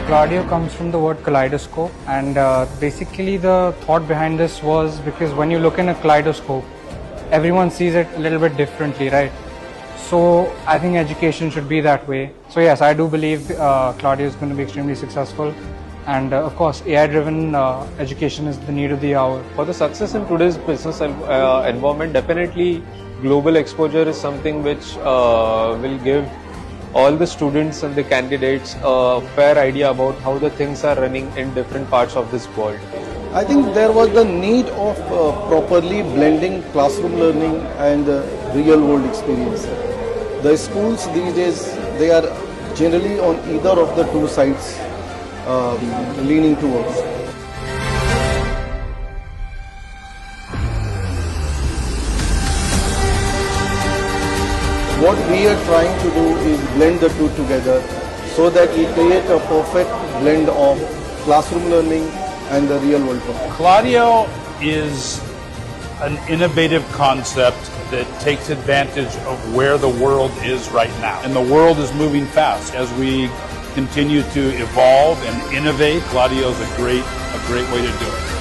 Kladio comes from the word kaleidoscope, and basically the thought behind this was because when you look in a kaleidoscope, everyone sees it a little bit differently, right? So I think education should be that way. So yes, I do believe Kladio is going to be extremely successful, and of course AI-driven education is the need of the hour. For the success in today's business environment, definitely global exposure is something which will give all the students and the candidates a fair idea about how the things are running in different parts of this world. I think there was the need of properly blending classroom learning and the real world experience. The schools these days, they are generally on either of the two sides leaning towards. What we are trying to do is blend the two together so that we create a perfect blend of classroom learning and the real world world. Kladio is an innovative concept that takes advantage of where the world is right now. And the world is moving fast. As we continue to evolve and innovate, Kladio is a great way to do it.